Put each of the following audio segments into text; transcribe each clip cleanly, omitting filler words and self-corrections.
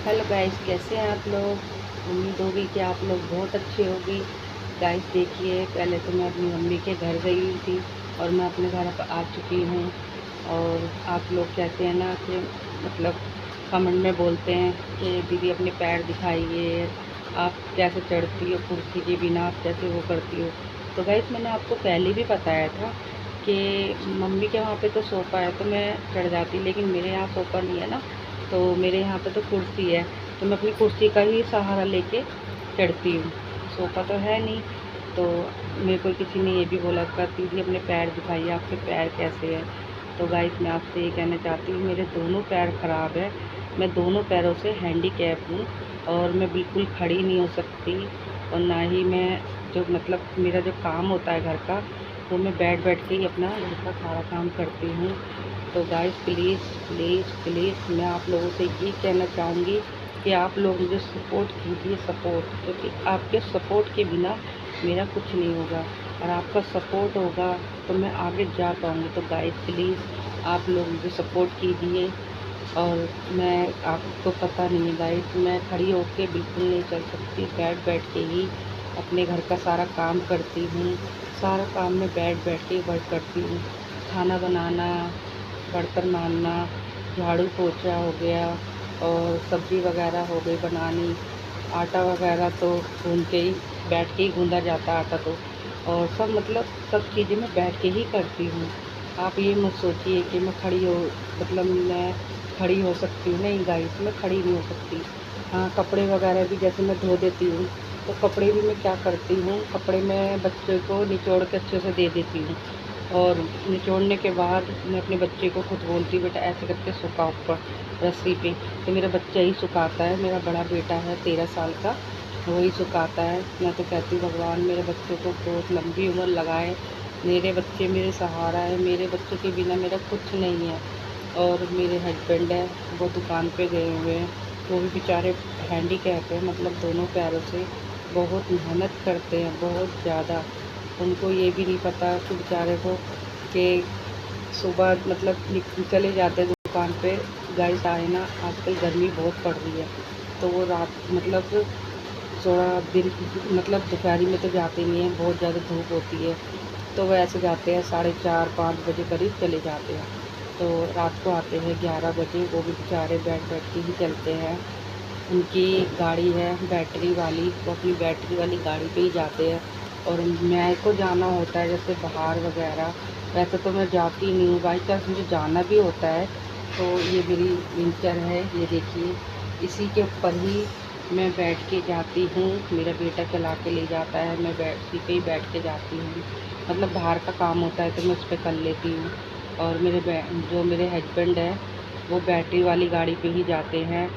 Hello guys, कैसे हैं आप लोग। उम्मीद होगी कि आप लोग बहुत अच्छे होगी। गाइस देखिए, पहले तो मैं अपनी मम्मी के घर गई हुई थी और मैं अपने घर पर आ चुकी हूँ। और आप लोग कहते हैं ना कि मतलब कमेंट में बोलते हैं कि दीदी अपने पैर दिखाइए, आप कैसे चढ़ती हो कुर्सी के बिना, आप कैसे वो करती हो। तो गाइस मैंने आपको पहले भी बताया था कि मम्मी के वहाँ पे तो सोफ़ा है तो मैं चढ़ जाती, लेकिन मेरे यहाँ सोफ़ा नहीं है ना, तो मेरे यहाँ पे तो कुर्सी है। तो मैं अपनी कुर्सी का ही सहारा लेके चढ़ती हूँ। सोफ़ा तो है नहीं। तो मेरे को किसी ने ये भी बोला था, दीदी अपने पैर दिखाइए, आपके पैर कैसे हैं। तो गाइस मैं आपसे ये कहना चाहती हूँ, मेरे दोनों पैर ख़राब है। मैं दोनों पैरों से हैंडीकैप हूँ और मैं बिल्कुल खड़ी नहीं हो सकती। और ना ही मैं जो मतलब मेरा जो काम होता है घर का, वो मैं बैठ बैठ के ही अपना घर का सारा काम करती हूँ। तो गाइस प्लीज़ प्लीज़ प्लीज़ मैं आप लोगों से ये कहना चाहूँगी कि आप लोग मुझे सपोर्ट कीजिए, सपोर्ट, क्योंकि आपके सपोर्ट के बिना मेरा कुछ नहीं होगा। और आपका सपोर्ट होगा तो मैं आगे जा पाऊँगी। तो गाइस प्लीज़ आप लोग मुझे सपोर्ट कीजिए। और मैं आपको पता नहीं है गाइस, मैं खड़ी होके बिल्कुल नहीं चल सकती, बैठ बैठ के ही अपने घर का सारा काम करती हूँ। सारा काम मैं बैठ बैठ के वर्क करती हूँ। खाना बनाना, बर्तन मांजना, झाड़ू पोछा हो गया और सब्ज़ी वगैरह हो गई बनानी। आटा वगैरह तो गूँध के ही बैठ के ही गूँधा जाता है आटा तो। और सब मतलब सब चीज़ें मैं बैठ के ही करती हूँ। आप ये मत सोचिए कि मैं खड़ी हो मतलब मैं खड़ी हो सकती हूँ, नहीं गाइस मैं खड़ी नहीं हो सकती। हाँ, कपड़े वगैरह भी जैसे मैं धो देती हूँ, तो कपड़े भी मैं क्या करती हूँ, कपड़े मैं बच्चे को निचोड़ के अच्छे से दे देती हूँ। और निचोड़ने के बाद मैं अपने बच्चे को खुद बोलती हूँ, बेटा ऐसे करके सुखा ऊपर रस्सी पे। तो मेरा बच्चा ही सुखाता है, मेरा बड़ा बेटा है 13 साल का, वही सुखाता है। मैं तो कहती हूँ भगवान मेरे बच्चों को बहुत लंबी उम्र लगाए। मेरे बच्चे मेरे सहारा है, मेरे बच्चों के बिना मेरा कुछ नहीं है। और मेरे हस्बैंड है, वो दुकान पे गए हुए हैं, वो भी बेचारे हैंडीकैप है, मतलब दोनों पैरों से बहुत मेहनत करते हैं, बहुत ज़्यादा। उनको ये भी नहीं पता कि बेचारे को कि सुबह मतलब चले जाते हैं दुकान पे। गाइस आए ना, आजकल गर्मी बहुत पड़ रही है, तो वो रात मतलब थोड़ा दिन मतलब दोपहरी में तो जाते नहीं हैं, बहुत ज़्यादा धूप होती है। तो वो ऐसे जाते हैं 4:30-5 बजे करीब चले जाते हैं। तो रात को आते हैं 11 बजे, वो भी बेचारे बैठ बैठ के ही चलते हैं। उनकी गाड़ी है बैटरी वाली, वो अपनी बैटरी वाली गाड़ी पे ही जाते हैं। और मेरे को जाना होता है जैसे बाहर वगैरह, वैसे तो मैं जाती नहीं हूँ, बाई चांस मुझे जाना भी होता है तो ये मेरी विंचर है, ये देखिए, इसी के ऊपर ही मैं बैठ के जाती हूँ। मेरा बेटा चला के ले जाता है, मैं इसी पे ही बैठ के जाती हूँ। मतलब बाहर का काम होता है तो मैं उस पर कर लेती हूँ। और जो मेरे हस्बैंड है, वो बैटरी वाली गाड़ी पे ही जाते हैं।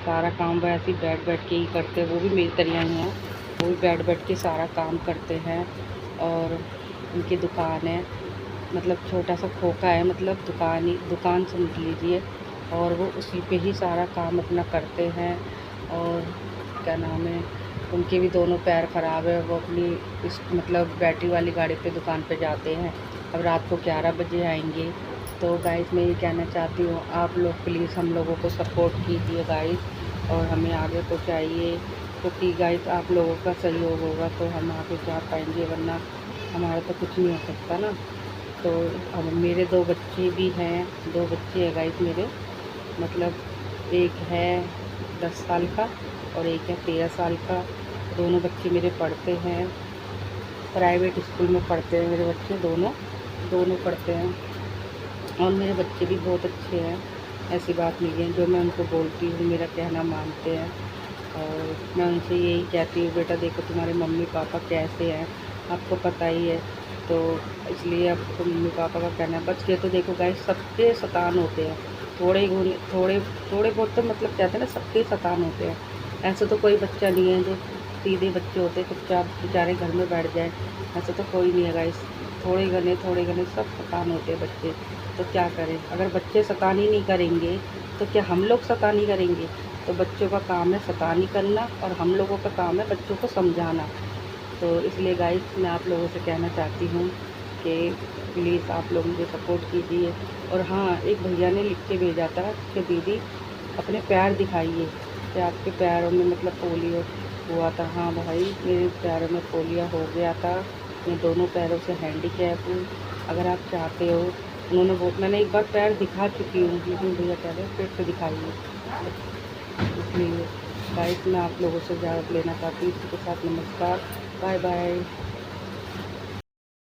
सारा काम वो ऐसे ही बैठ बैठ के ही करते हैं, वो भी मेरी तरह ही हैं, वो भी बैठ बैठ के सारा काम करते हैं। और उनकी दुकान है, मतलब छोटा सा खोखा है, मतलब दुकान समझ लीजिए। और वो उसी पे ही सारा काम अपना करते हैं। और क्या नाम है, उनके भी दोनों पैर ख़राब है, वो अपनी इस मतलब बैटरी वाली गाड़ी पे दुकान पे जाते हैं। अब रात को 11 बजे आएंगे। तो गाइस मैं ये कहना चाहती हूँ, आप लोग प्लीज़ हम लोगों को सपोर्ट कीजिए गाइस, और हमें आगे पहुँचाइए, क्योंकि गाइस आप लोगों का सहयोग होगा तो हम आगे जा पाएंगे, वरना हमारा तो कुछ नहीं हो सकता ना। तो अब मेरे 2 बच्चे भी हैं, 2 बच्चे हैं गाइस मेरे, मतलब एक है 10 साल का और एक है 13 साल का। दोनों बच्चे मेरे पढ़ते हैं, प्राइवेट स्कूल में पढ़ते हैं मेरे बच्चे, दोनों दोनों पढ़ते हैं। और मेरे बच्चे भी बहुत अच्छे हैं, ऐसी बात नहीं है, जो मैं उनको बोलती हूँ मेरा कहना मानते हैं। और मैं उनसे यही कहती हूँ, बेटा देखो तुम्हारे मम्मी पापा कैसे हैं, आपको पता ही है। तो इसलिए अब तो मम्मी पापा का कहना है। बच्चे तो देखो गाइस सबके शैतान होते हैं, थोड़े थोड़े बहुत तो मतलब कहते हैं ना, सबके शैतान होते हैं। ऐसा तो कोई बच्चा नहीं है जो सीधे बच्चे होते हैं चुपचाप बेचारे घर में बैठ जाए, ऐसा तो कोई नहीं है गाइस। थोड़े घने सब शैतान होते हैं बच्चे। तो क्या करें, अगर बच्चे शैतानी नहीं करेंगे तो क्या हम लोग शैतानी करेंगे। तो बच्चों का काम है शैतानी करना और हम लोगों का काम है बच्चों को समझाना। तो इसलिए गाइस मैं आप लोगों से कहना चाहती हूँ कि प्लीज़ आप लोग मुझे सपोर्ट कीजिए। और हाँ, एक भैया ने लिख के भेजा था कि दीदी अपने पैर दिखाइए, कि आपके पैरों में मतलब पोलियो हुआ था। हाँ भाई, मेरे पैरों में पोलियो हो गया था। मैं दोनों पैरों से हैंडीकैप हूँ। अगर आप चाहते हो, मैंने एक बार पैर दिखा चुकी हूँ, लेकिन भैया कह रहे फिर से दिखाइए। इसलिए गाइस मैं आप लोगों से इजाज़त लेना चाहती हूँ। इसी के साथ नमस्कार, बाय बाय।